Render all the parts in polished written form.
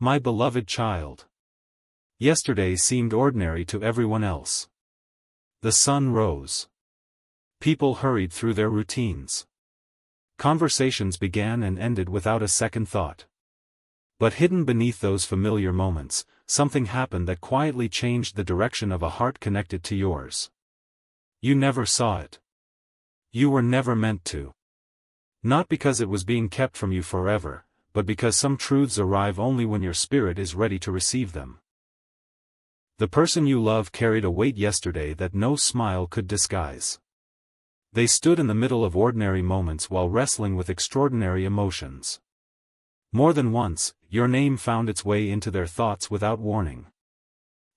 My beloved child. Yesterday seemed ordinary to everyone else. The sun rose. People hurried through their routines. Conversations began and ended without a second thought. But hidden beneath those familiar moments, something happened that quietly changed the direction of a heart connected to yours. You never saw it. You were never meant to. Not because it was being kept from you forever, but because some truths arrive only when your spirit is ready to receive them. The person you love carried a weight yesterday that no smile could disguise. They stood in the middle of ordinary moments while wrestling with extraordinary emotions. More than once, your name found its way into their thoughts without warning.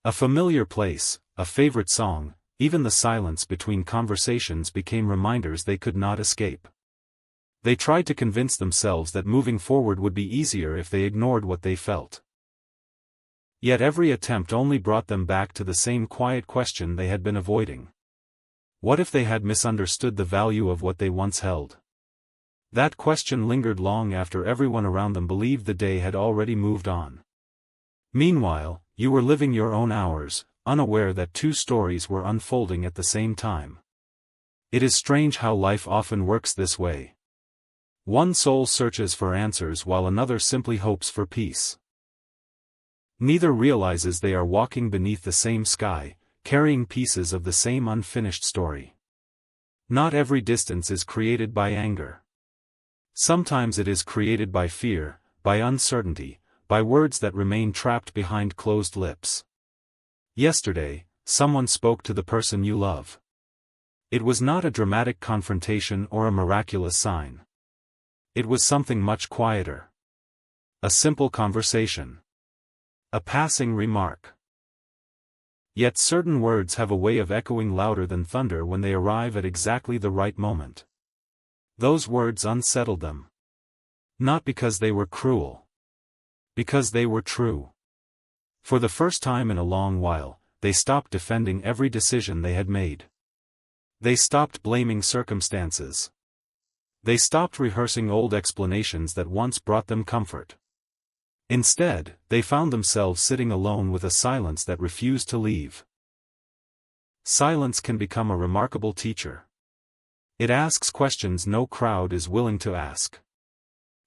A familiar place, a favorite song, even the silence between conversations became reminders they could not escape. They tried to convince themselves that moving forward would be easier if they ignored what they felt. Yet every attempt only brought them back to the same quiet question they had been avoiding. What if they had misunderstood the value of what they once held? That question lingered long after everyone around them believed the day had already moved on. Meanwhile, you were living your own hours, unaware that two stories were unfolding at the same time. It is strange how life often works this way. One soul searches for answers while another simply hopes for peace. Neither realizes they are walking beneath the same sky, carrying pieces of the same unfinished story. Not every distance is created by anger. Sometimes it is created by fear, by uncertainty, by words that remain trapped behind closed lips. Yesterday, someone spoke to the person you love. It was not a dramatic confrontation or a miraculous sign. It was something much quieter. A simple conversation. A passing remark. Yet certain words have a way of echoing louder than thunder when they arrive at exactly the right moment. Those words unsettled them. Not because they were cruel. Because they were true. For the first time in a long while, they stopped defending every decision they had made. They stopped blaming circumstances. They stopped rehearsing old explanations that once brought them comfort. Instead, they found themselves sitting alone with a silence that refused to leave. Silence can become a remarkable teacher. It asks questions no crowd is willing to ask.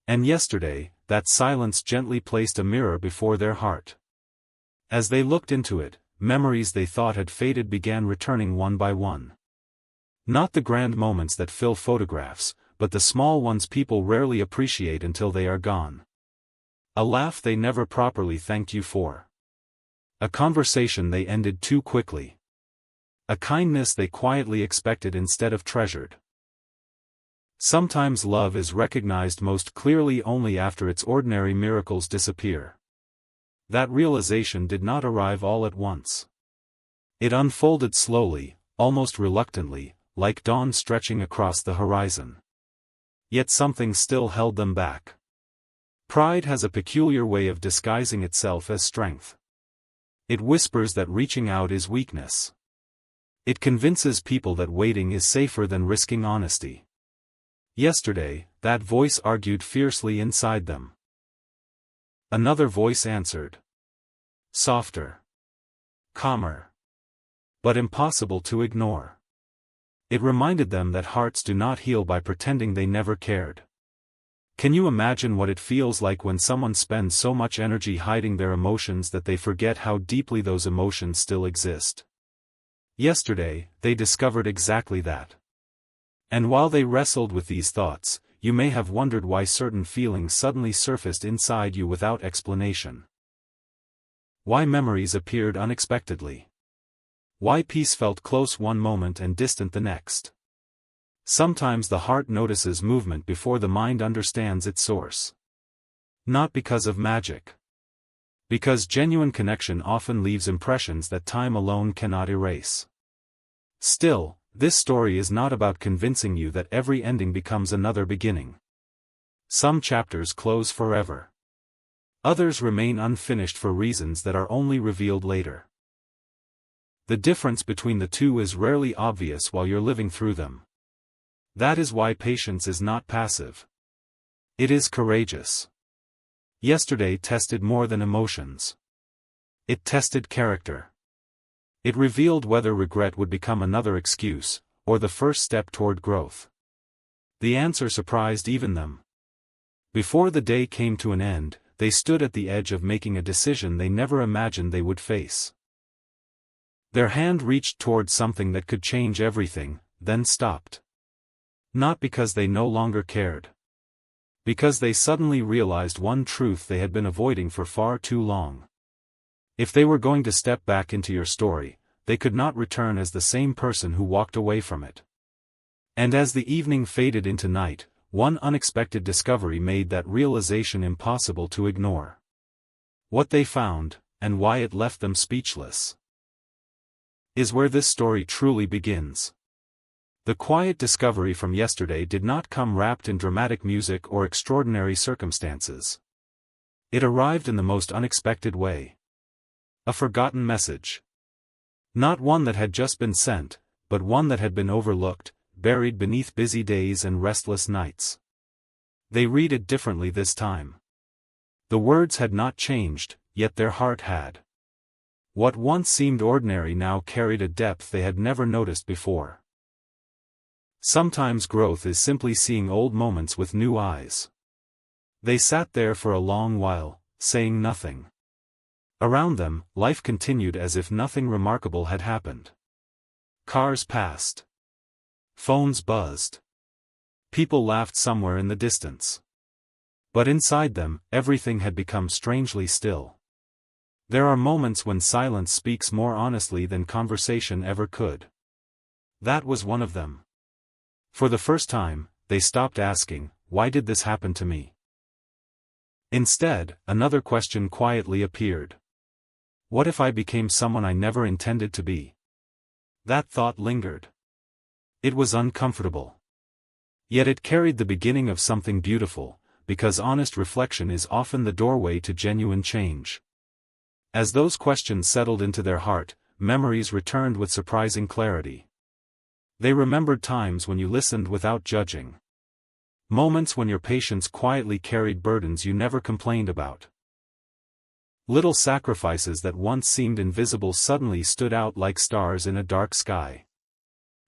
And yesterday, that silence gently placed a mirror before their heart. As they looked into it, memories they thought had faded began returning one by one. Not the grand moments that fill photographs, but the small ones people rarely appreciate until they are gone. A laugh they never properly thanked you for. A conversation they ended too quickly. A kindness they quietly expected instead of treasured. Sometimes love is recognized most clearly only after its ordinary miracles disappear. That realization did not arrive all at once. It unfolded slowly, almost reluctantly, like dawn stretching across the horizon. Yet something still held them back. Pride has a peculiar way of disguising itself as strength. It whispers that reaching out is weakness. It convinces people that waiting is safer than risking honesty. Yesterday, that voice argued fiercely inside them. Another voice answered. Softer. Calmer. But impossible to ignore. It reminded them that hearts do not heal by pretending they never cared. Can you imagine what it feels like when someone spends so much energy hiding their emotions that they forget how deeply those emotions still exist? Yesterday, they discovered exactly that. And while they wrestled with these thoughts, you may have wondered why certain feelings suddenly surfaced inside you without explanation. Why memories appeared unexpectedly. Why peace felt close one moment and distant the next. Sometimes the heart notices movement before the mind understands its source. Not because of magic. Because genuine connection often leaves impressions that time alone cannot erase. Still, this story is not about convincing you that every ending becomes another beginning. Some chapters close forever. Others remain unfinished for reasons that are only revealed later. The difference between the two is rarely obvious while you're living through them. That is why patience is not passive. It is courageous. Yesterday tested more than emotions. It tested character. It revealed whether regret would become another excuse, or the first step toward growth. The answer surprised even them. Before the day came to an end, they stood at the edge of making a decision they never imagined they would face. Their hand reached toward something that could change everything, then stopped. Not because they no longer cared. Because they suddenly realized one truth they had been avoiding for far too long. If they were going to step back into your story, they could not return as the same person who walked away from it. And as the evening faded into night, one unexpected discovery made that realization impossible to ignore. What they found, and why it left them speechless, is where this story truly begins. The quiet discovery from yesterday did not come wrapped in dramatic music or extraordinary circumstances. It arrived in the most unexpected way. A forgotten message. Not one that had just been sent, but one that had been overlooked, buried beneath busy days and restless nights. They read it differently this time. The words had not changed, yet their heart had. What once seemed ordinary now carried a depth they had never noticed before. Sometimes growth is simply seeing old moments with new eyes. They sat there for a long while, saying nothing. Around them, life continued as if nothing remarkable had happened. Cars passed. Phones buzzed. People laughed somewhere in the distance. But inside them, everything had become strangely still. There are moments when silence speaks more honestly than conversation ever could. That was one of them. For the first time, they stopped asking, "Why did this happen to me?" Instead, another question quietly appeared. What if I became someone I never intended to be? That thought lingered. It was uncomfortable. Yet it carried the beginning of something beautiful, because honest reflection is often the doorway to genuine change. As those questions settled into their heart, memories returned with surprising clarity. They remembered times when you listened without judging. Moments when your patience quietly carried burdens you never complained about. Little sacrifices that once seemed invisible suddenly stood out like stars in a dark sky.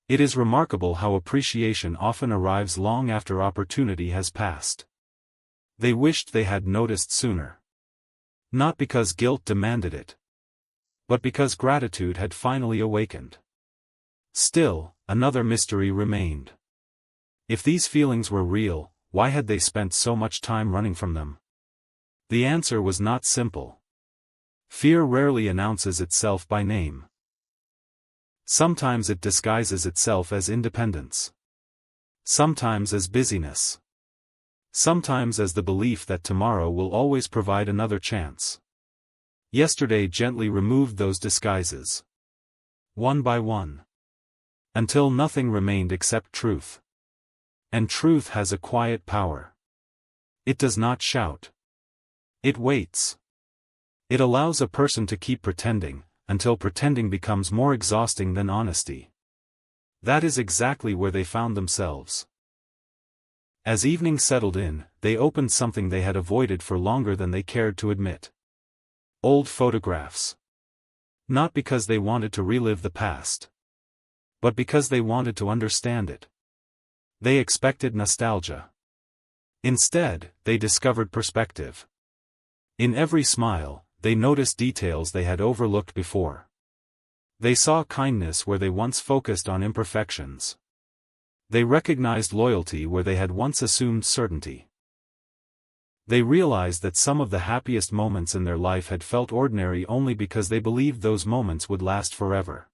It is remarkable how appreciation often arrives long after opportunity has passed. They wished they had noticed sooner. Not because guilt demanded it, but because gratitude had finally awakened. Still, another mystery remained. If these feelings were real, why had they spent so much time running from them? The answer was not simple. Fear rarely announces itself by name. Sometimes it disguises itself as independence. Sometimes as busyness. Sometimes as the belief that tomorrow will always provide another chance. Yesterday gently removed those disguises. One by one. Until nothing remained except truth. And truth has a quiet power. It does not shout. It waits. It allows a person to keep pretending, until pretending becomes more exhausting than honesty. That is exactly where they found themselves. As evening settled in, they opened something they had avoided for longer than they cared to admit. Old photographs. Not because they wanted to relive the past, but because they wanted to understand it. They expected nostalgia. Instead, they discovered perspective. In every smile, they noticed details they had overlooked before. They saw kindness where they once focused on imperfections. They recognized loyalty where they had once assumed certainty. They realized that some of the happiest moments in their life had felt ordinary only because they believed those moments would last forever.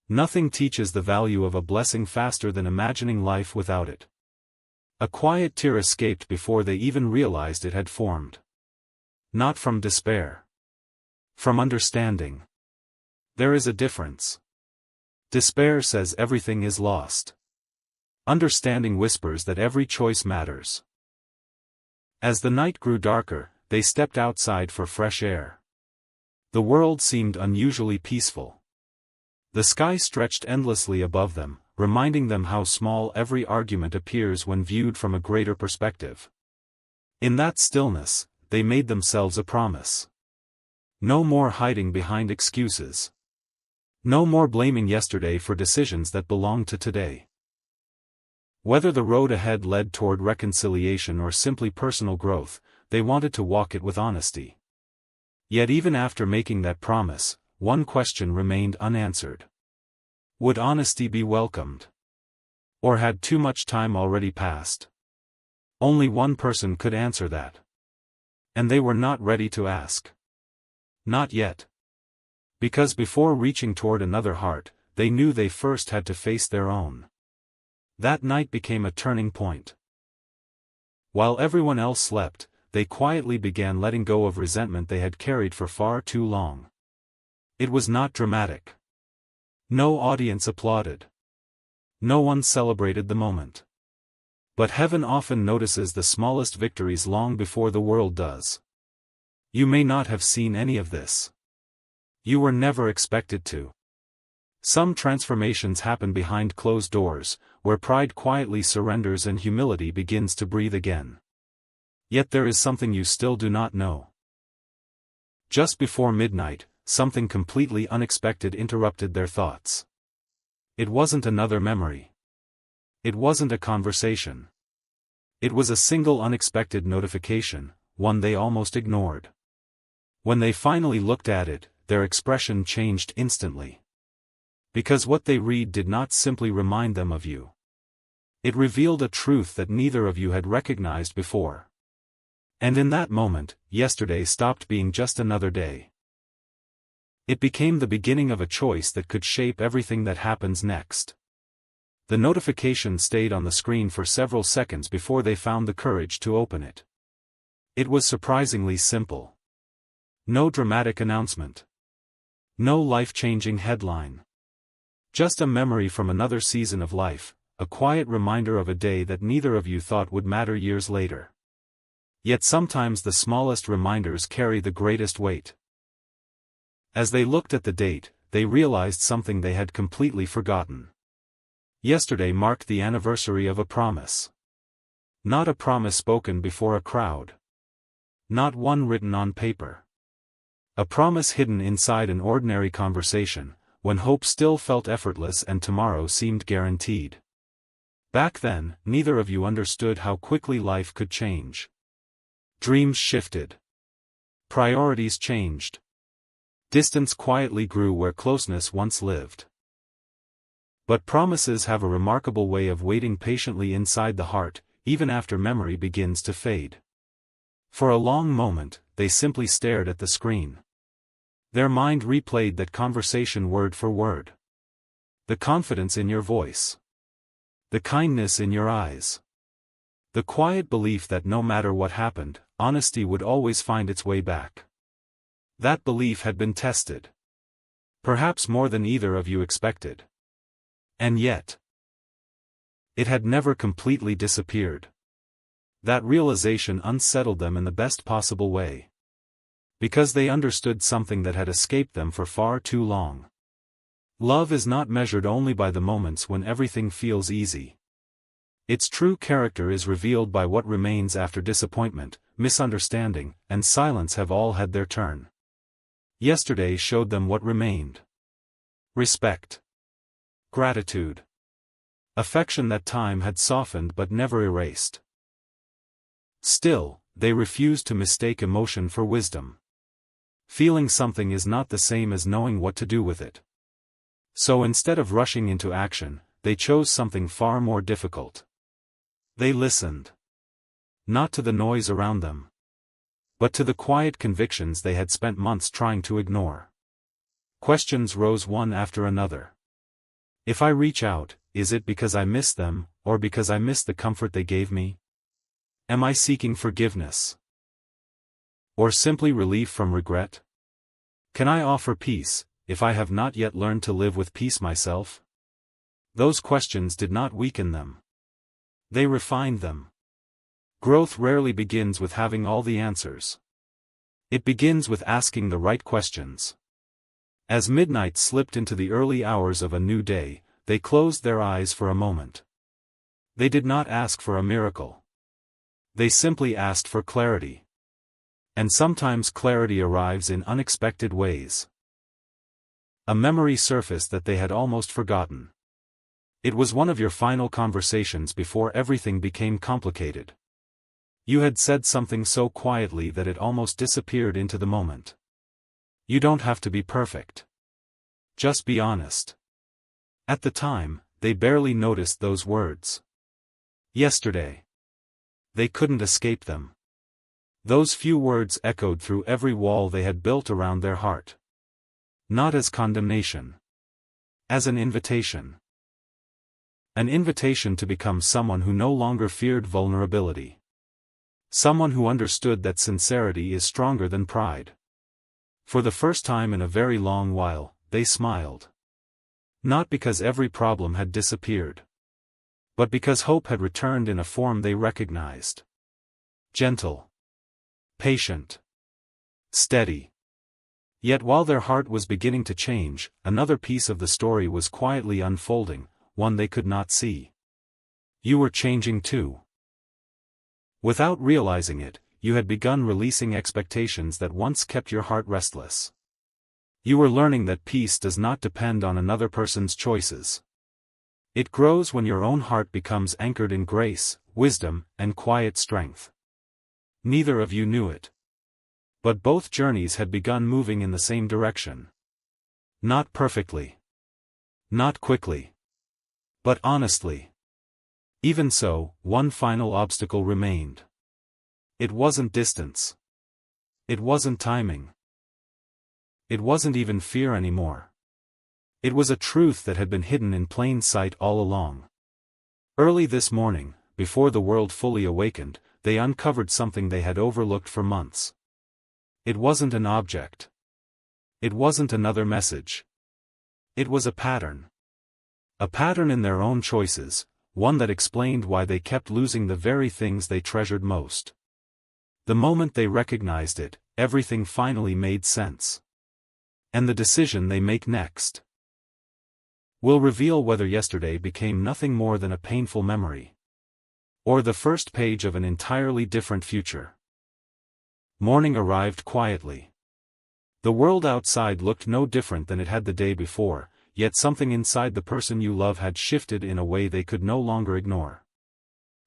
Nothing teaches the value of a blessing faster than imagining life without it. A quiet tear escaped before they even realized it had formed. Not from despair. From understanding. There is a difference. Despair says everything is lost. Understanding whispers that every choice matters. As the night grew darker, they stepped outside for fresh air. The world seemed unusually peaceful. The sky stretched endlessly above them, reminding them how small every argument appears when viewed from a greater perspective. In that stillness, they made themselves a promise. No more hiding behind excuses. No more blaming yesterday for decisions that belong to today. Whether the road ahead led toward reconciliation or simply personal growth, they wanted to walk it with honesty. Yet even after making that promise, one question remained unanswered. Would honesty be welcomed? Or had too much time already passed? Only one person could answer that. And they were not ready to ask. Not yet. Because before reaching toward another heart, they knew they first had to face their own. That night became a turning point. While everyone else slept, they quietly began letting go of resentment they had carried for far too long. It was not dramatic. No audience applauded. No one celebrated the moment. But heaven often notices the smallest victories long before the world does. You may not have seen any of this. You were never expected to. Some transformations happen behind closed doors, where pride quietly surrenders and humility begins to breathe again. Yet there is something you still do not know. Just before midnight, something completely unexpected interrupted their thoughts. It wasn't another memory. It wasn't a conversation. It was a single unexpected notification, one they almost ignored. When they finally looked at it, their expression changed instantly. Because what they read did not simply remind them of you. It revealed a truth that neither of you had recognized before. And in that moment, yesterday stopped being just another day. It became the beginning of a choice that could shape everything that happens next. The notification stayed on the screen for several seconds before they found the courage to open it. It was surprisingly simple. No dramatic announcement. No life-changing headline. Just a memory from another season of life, a quiet reminder of a day that neither of you thought would matter years later. Yet sometimes the smallest reminders carry the greatest weight. As they looked at the date, they realized something they had completely forgotten. Yesterday marked the anniversary of a promise. Not a promise spoken before a crowd. Not one written on paper. A promise hidden inside an ordinary conversation, when hope still felt effortless and tomorrow seemed guaranteed. Back then, neither of you understood how quickly life could change. Dreams shifted. Priorities changed. Distance quietly grew where closeness once lived. But promises have a remarkable way of waiting patiently inside the heart, even after memory begins to fade. For a long moment, they simply stared at the screen. Their mind replayed that conversation word for word. The confidence in your voice. The kindness in your eyes. The quiet belief that no matter what happened, honesty would always find its way back. That belief had been tested. Perhaps more than either of you expected. And yet, it had never completely disappeared. That realization unsettled them in the best possible way. Because they understood something that had escaped them for far too long. Love is not measured only by the moments when everything feels easy. Its true character is revealed by what remains after disappointment, misunderstanding, and silence have all had their turn. Yesterday showed them what remained. Respect. Gratitude. Affection that time had softened but never erased. Still, they refused to mistake emotion for wisdom. Feeling something is not the same as knowing what to do with it. So instead of rushing into action, they chose something far more difficult. They listened. Not to the noise around them, but to the quiet convictions they had spent months trying to ignore. Questions rose one after another. If I reach out, is it because I miss them, or because I miss the comfort they gave me? Am I seeking forgiveness? Or simply relief from regret? Can I offer peace, if I have not yet learned to live with peace myself? Those questions did not weaken them. They refined them. Growth rarely begins with having all the answers. It begins with asking the right questions. As midnight slipped into the early hours of a new day, they closed their eyes for a moment. They did not ask for a miracle. They simply asked for clarity. And sometimes clarity arrives in unexpected ways. A memory surfaced that they had almost forgotten. It was one of your final conversations before everything became complicated. You had said something so quietly that it almost disappeared into the moment. You don't have to be perfect. Just be honest. At the time, they barely noticed those words. Yesterday. They couldn't escape them. Those few words echoed through every wall they had built around their heart. Not as condemnation. As an invitation. An invitation to become someone who no longer feared vulnerability. Someone who understood that sincerity is stronger than pride. For the first time in a very long while, they smiled. Not because every problem had disappeared. But because hope had returned in a form they recognized. Gentle. Patient. Steady. Yet while their heart was beginning to change, another piece of the story was quietly unfolding, one they could not see. You were changing too. Without realizing it, you had begun releasing expectations that once kept your heart restless. You were learning that peace does not depend on another person's choices. It grows when your own heart becomes anchored in grace, wisdom, and quiet strength. Neither of you knew it. But both journeys had begun moving in the same direction. Not perfectly. Not quickly. But honestly. Even so, one final obstacle remained. It wasn't distance. It wasn't timing. It wasn't even fear anymore. It was a truth that had been hidden in plain sight all along. Early this morning, before the world fully awakened, they uncovered something they had overlooked for months. It wasn't an object. It wasn't another message. It was a pattern. A pattern in their own choices, one that explained why they kept losing the very things they treasured most. The moment they recognized it, everything finally made sense. And the decision they make next will reveal whether yesterday became nothing more than a painful memory. Or the first page of an entirely different future. Morning arrived quietly. The world outside looked no different than it had the day before, yet something inside the person you love had shifted in a way they could no longer ignore.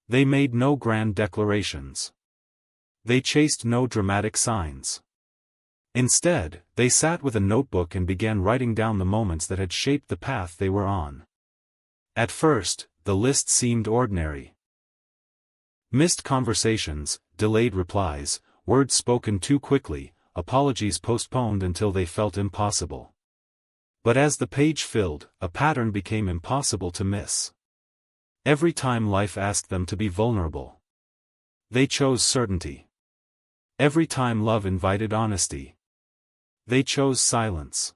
They made no grand declarations. They chased no dramatic signs. Instead, they sat with a notebook and began writing down the moments that had shaped the path they were on. At first, the list seemed ordinary. Missed conversations, delayed replies, words spoken too quickly, apologies postponed until they felt impossible. But as the page filled, a pattern became impossible to miss. Every time life asked them to be vulnerable, they chose certainty. Every time love invited honesty, they chose silence.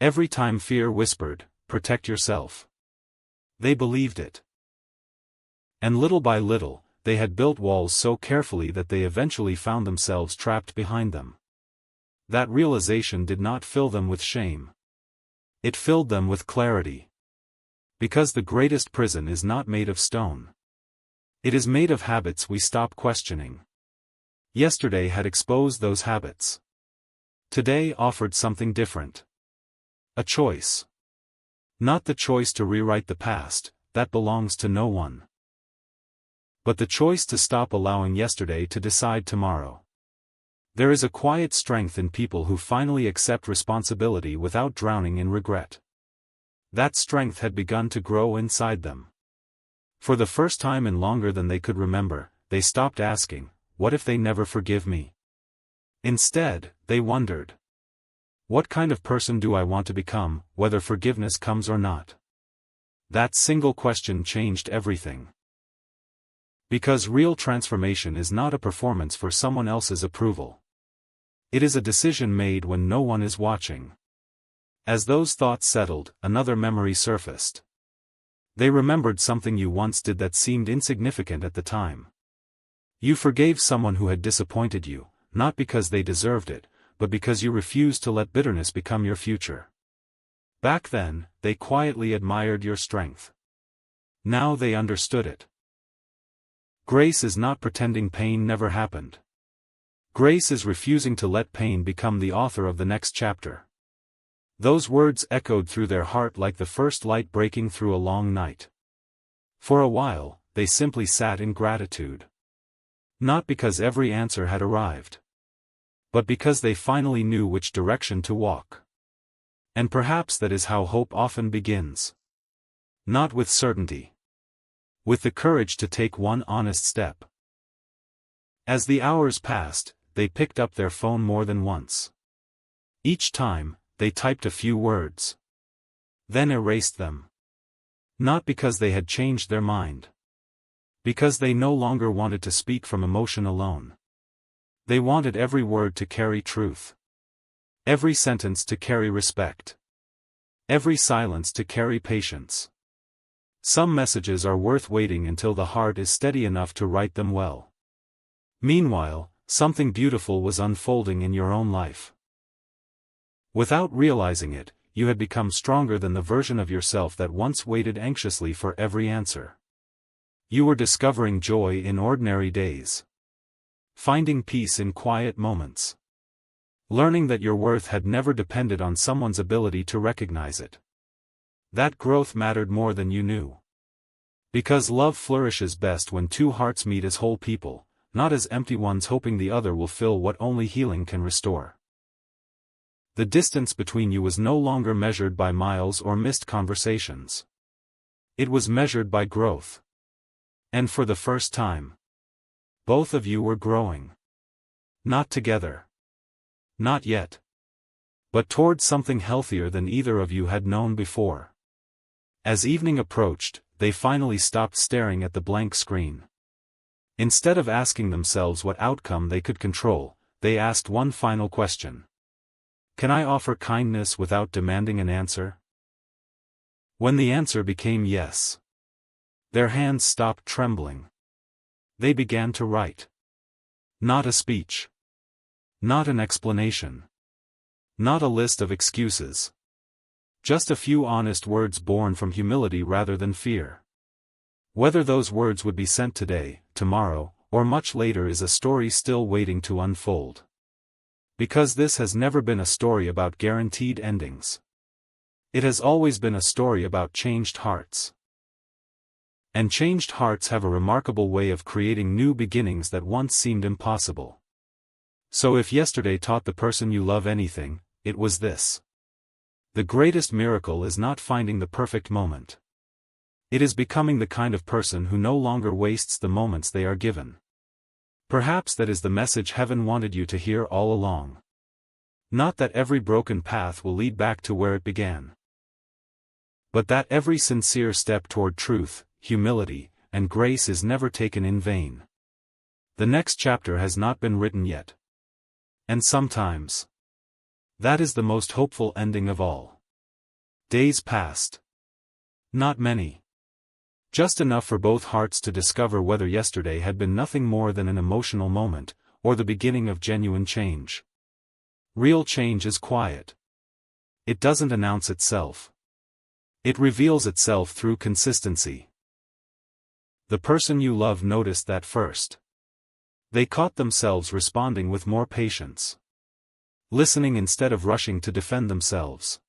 Every time fear whispered, "Protect yourself," they believed it. And little by little, they had built walls so carefully that they eventually found themselves trapped behind them. That realization did not fill them with shame. It filled them with clarity. Because the greatest prison is not made of stone. It is made of habits we stop questioning. Yesterday had exposed those habits. Today offered something different. A choice. Not the choice to rewrite the past, that belongs to no one. But the choice to stop allowing yesterday to decide tomorrow. There is a quiet strength in people who finally accept responsibility without drowning in regret. That strength had begun to grow inside them. For the first time in longer than they could remember, they stopped asking, "What if they never forgive me?" Instead, they wondered, "What kind of person do I want to become, whether forgiveness comes or not?" That single question changed everything. Because real transformation is not a performance for someone else's approval. It is a decision made when no one is watching. As those thoughts settled, another memory surfaced. They remembered something you once did that seemed insignificant at the time. You forgave someone who had disappointed you, not because they deserved it, but because you refused to let bitterness become your future. Back then, they quietly admired your strength. Now they understood it. Grace is not pretending pain never happened. Grace is refusing to let pain become the author of the next chapter. Those words echoed through their heart like the first light breaking through a long night. For a while, they simply sat in gratitude. Not because every answer had arrived, but because they finally knew which direction to walk. And perhaps that is how hope often begins. Not with certainty. With the courage to take one honest step. As the hours passed, they picked up their phone more than once. Each time, they typed a few words. Then erased them. Not because they had changed their mind. Because they no longer wanted to speak from emotion alone. They wanted every word to carry truth. Every sentence to carry respect. Every silence to carry patience. Some messages are worth waiting until the heart is steady enough to write them well. Meanwhile, something beautiful was unfolding in your own life. Without realizing it, you had become stronger than the version of yourself that once waited anxiously for every answer. You were discovering joy in ordinary days. Finding peace in quiet moments. Learning that your worth had never depended on someone's ability to recognize it. That growth mattered more than you knew. Because love flourishes best when two hearts meet as whole people, not as empty ones hoping the other will fill what only healing can restore. The distance between you was no longer measured by miles or missed conversations. It was measured by growth. And for the first time, both of you were growing. Not together. Not yet. But towards something healthier than either of you had known before. As evening approached, they finally stopped staring at the blank screen. Instead of asking themselves what outcome they could control, they asked one final question. Can I offer kindness without demanding an answer? When the answer became yes, their hands stopped trembling. They began to write. Not a speech. Not an explanation. Not a list of excuses. Just a few honest words born from humility rather than fear. Whether those words would be sent today, tomorrow, or much later is a story still waiting to unfold. Because this has never been a story about guaranteed endings. It has always been a story about changed hearts. And changed hearts have a remarkable way of creating new beginnings that once seemed impossible. So if yesterday taught the person you love anything, it was this. The greatest miracle is not finding the perfect moment. It is becoming the kind of person who no longer wastes the moments they are given. Perhaps that is the message heaven wanted you to hear all along. Not that every broken path will lead back to where it began. But that every sincere step toward truth, humility, and grace is never taken in vain. The next chapter has not been written yet. And sometimes, that is the most hopeful ending of all. Days passed. Not many. Just enough for both hearts to discover whether yesterday had been nothing more than an emotional moment, or the beginning of genuine change. Real change is quiet. It doesn't announce itself. It reveals itself through consistency. The person you love noticed that first. They caught themselves responding with more patience. Listening instead of rushing to defend themselves.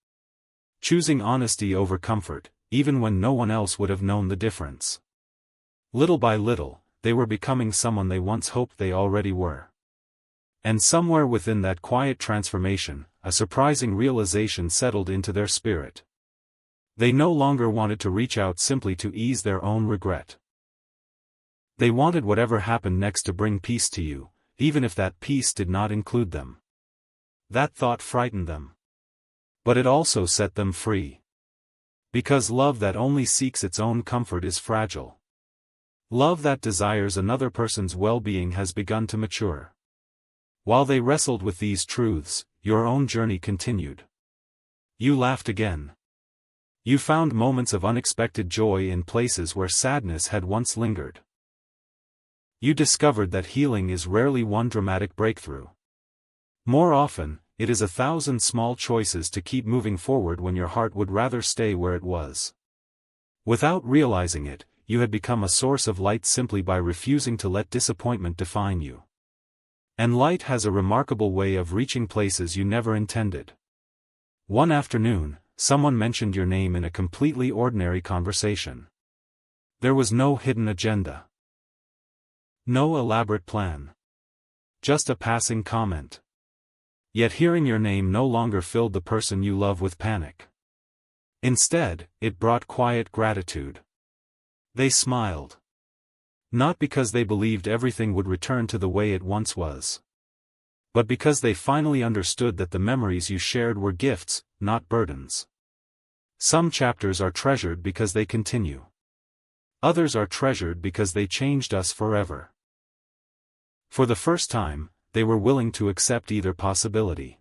Choosing honesty over comfort, even when no one else would have known the difference. Little by little, they were becoming someone they once hoped they already were. And somewhere within that quiet transformation, a surprising realization settled into their spirit. They no longer wanted to reach out simply to ease their own regret. They wanted whatever happened next to bring peace to you, even if that peace did not include them. That thought frightened them. But it also set them free. Because love that only seeks its own comfort is fragile. Love that desires another person's well-being has begun to mature. While they wrestled with these truths, your own journey continued. You laughed again. You found moments of unexpected joy in places where sadness had once lingered. You discovered that healing is rarely one dramatic breakthrough. More often, it is 1,000 small choices to keep moving forward when your heart would rather stay where it was. Without realizing it, you had become a source of light simply by refusing to let disappointment define you. And light has a remarkable way of reaching places you never intended. One afternoon, someone mentioned your name in a completely ordinary conversation. There was no hidden agenda. No elaborate plan. Just a passing comment. Yet hearing your name no longer filled the person you love with panic. Instead, it brought quiet gratitude. They smiled. Not because they believed everything would return to the way it once was. But because they finally understood that the memories you shared were gifts, not burdens. Some chapters are treasured because they continue. Others are treasured because they changed us forever. For the first time, they were willing to accept either possibility.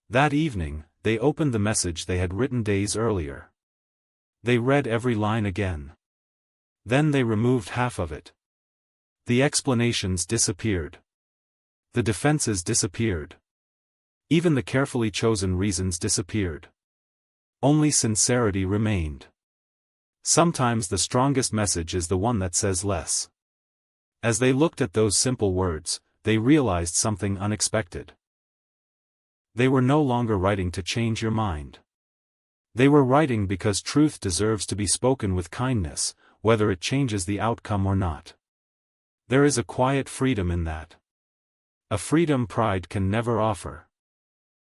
That evening, they opened the message they had written days earlier. They read every line again. Then they removed half of it. The explanations disappeared. The defenses disappeared. Even the carefully chosen reasons disappeared. Only sincerity remained. Sometimes the strongest message is the one that says less. As they looked at those simple words, they realized something unexpected. They were no longer writing to change your mind. They were writing because truth deserves to be spoken with kindness, whether it changes the outcome or not. There is a quiet freedom in that. A freedom pride can never offer.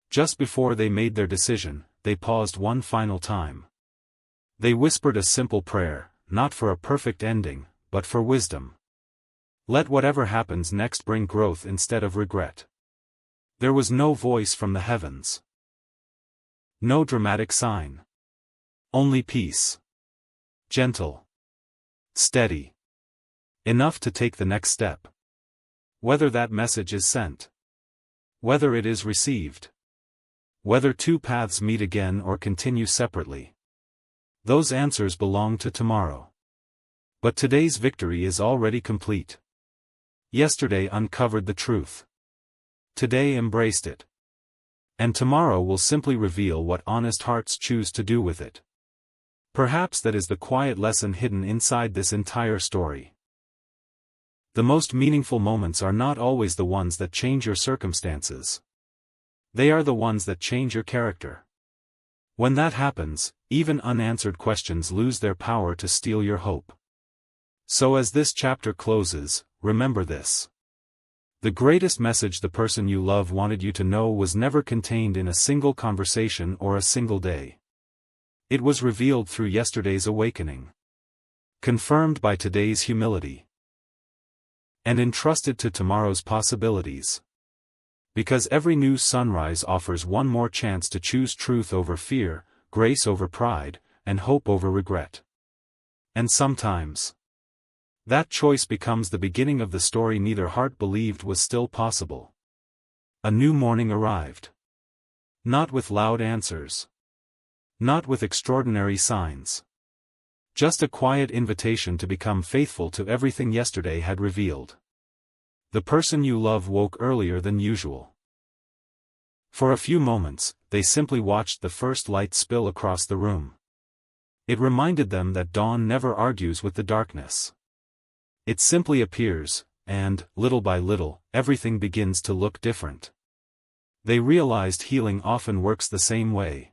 Just before they made their decision, they paused one final time. They whispered a simple prayer, not for a perfect ending, but for wisdom. Let whatever happens next bring growth instead of regret. There was no voice from the heavens. No dramatic sign. Only peace. Gentle. Steady. Enough to take the next step. Whether that message is sent. Whether it is received. Whether two paths meet again or continue separately. Those answers belong to tomorrow. But today's victory is already complete. Yesterday uncovered the truth. Today embraced it. And tomorrow will simply reveal what honest hearts choose to do with it. Perhaps that is the quiet lesson hidden inside this entire story. The most meaningful moments are not always the ones that change your circumstances. They are the ones that change your character. When that happens, even unanswered questions lose their power to steal your hope. So as this chapter closes, remember this. The greatest message the person you love wanted you to know was never contained in a single conversation or a single day. It was revealed through yesterday's awakening. Confirmed by today's humility. And entrusted to tomorrow's possibilities. Because every new sunrise offers one more chance to choose truth over fear, grace over pride, and hope over regret. And sometimes, that choice becomes the beginning of the story neither heart believed was still possible. A new morning arrived. Not with loud answers. Not with extraordinary signs. Just a quiet invitation to become faithful to everything yesterday had revealed. The person you love woke earlier than usual. For a few moments, they simply watched the first light spill across the room. It reminded them that dawn never argues with the darkness. It simply appears, and, little by little, everything begins to look different. They realized healing often works the same way.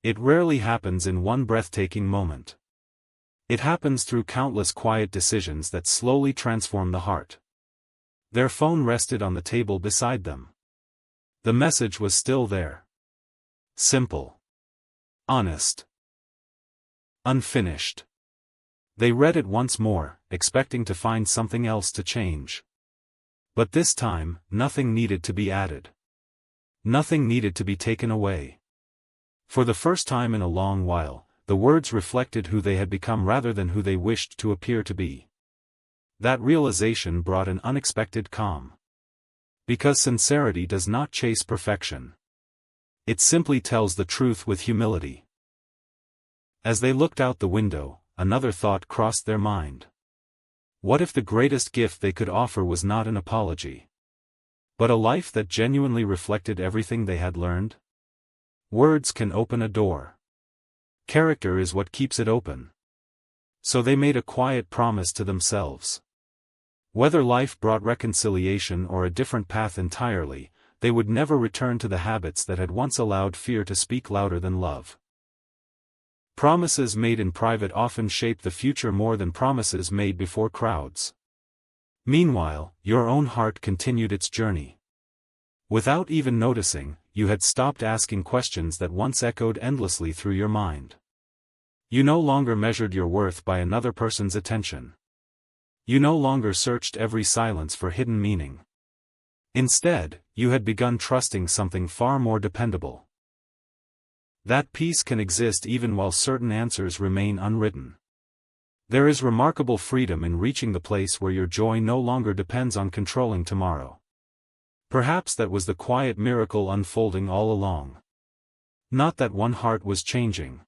It rarely happens in one breathtaking moment. It happens through countless quiet decisions that slowly transform the heart. Their phone rested on the table beside them. The message was still there. Simple. Honest. Unfinished. They read it once more, expecting to find something else to change. But this time, nothing needed to be added. Nothing needed to be taken away. For the first time in a long while, the words reflected who they had become rather than who they wished to appear to be. That realization brought an unexpected calm. Because sincerity does not chase perfection. It simply tells the truth with humility. As they looked out the window, another thought crossed their mind. What if the greatest gift they could offer was not an apology, but a life that genuinely reflected everything they had learned? Words can open a door. Character is what keeps it open. So they made a quiet promise to themselves. Whether life brought reconciliation or a different path entirely, they would never return to the habits that had once allowed fear to speak louder than love. Promises made in private often shape the future more than promises made before crowds. Meanwhile, your own heart continued its journey. Without even noticing, you had stopped asking questions that once echoed endlessly through your mind. You no longer measured your worth by another person's attention. You no longer searched every silence for hidden meaning. Instead, you had begun trusting something far more dependable. That peace can exist even while certain answers remain unwritten. There is remarkable freedom in reaching the place where your joy no longer depends on controlling tomorrow. Perhaps that was the quiet miracle unfolding all along. Not that one heart was changing,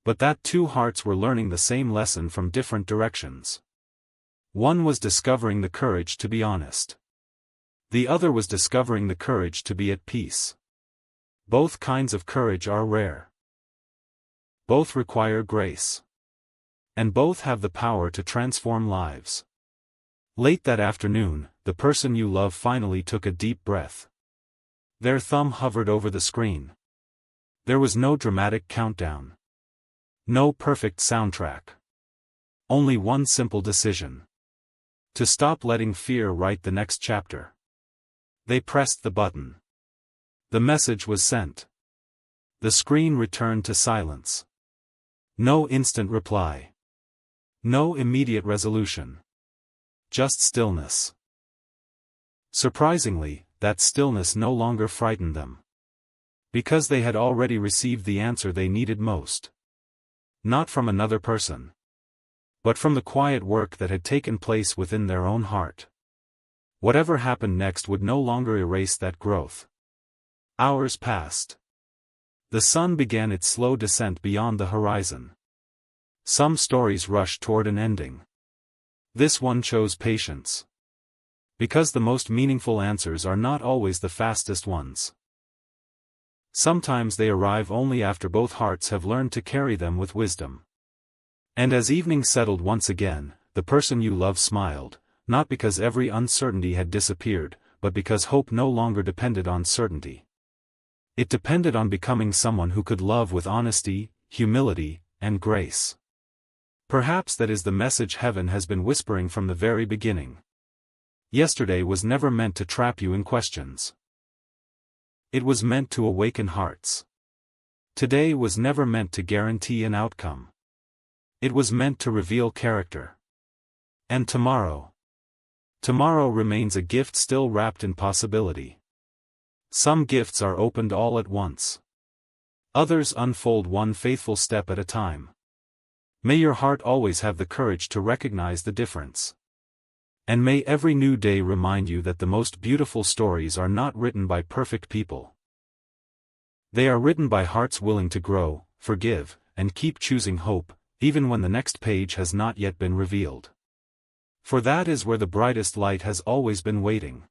but that two hearts were learning the same lesson from different directions. One was discovering the courage to be honest. The other was discovering the courage to be at peace. Both kinds of courage are rare. Both require grace. And both have the power to transform lives. Late that afternoon, the person you love finally took a deep breath. Their thumb hovered over the screen. There was no dramatic countdown. No perfect soundtrack. Only one simple decision. To stop letting fear write the next chapter. They pressed the button. The message was sent. The screen returned to silence. No instant reply. No immediate resolution. Just stillness. Surprisingly, that stillness no longer frightened them. Because they had already received the answer they needed most. Not from another person, but from the quiet work that had taken place within their own heart. Whatever happened next would no longer erase that growth. Hours passed. The sun began its slow descent beyond the horizon. Some stories rushed toward an ending. This one chose patience. Because the most meaningful answers are not always the fastest ones. Sometimes they arrive only after both hearts have learned to carry them with wisdom. And as evening settled once again, the person you love smiled, not because every uncertainty had disappeared, but because hope no longer depended on certainty. It depended on becoming someone who could love with honesty, humility, and grace. Perhaps that is the message heaven has been whispering from the very beginning. Yesterday was never meant to trap you in questions. It was meant to awaken hearts. Today was never meant to guarantee an outcome. It was meant to reveal character. And tomorrow remains a gift still wrapped in possibility. Some gifts are opened all at once. Others unfold one faithful step at a time. May your heart always have the courage to recognize the difference. And may every new day remind you that the most beautiful stories are not written by perfect people. They are written by hearts willing to grow, forgive, and keep choosing hope, even when the next page has not yet been revealed. For that is where the brightest light has always been waiting.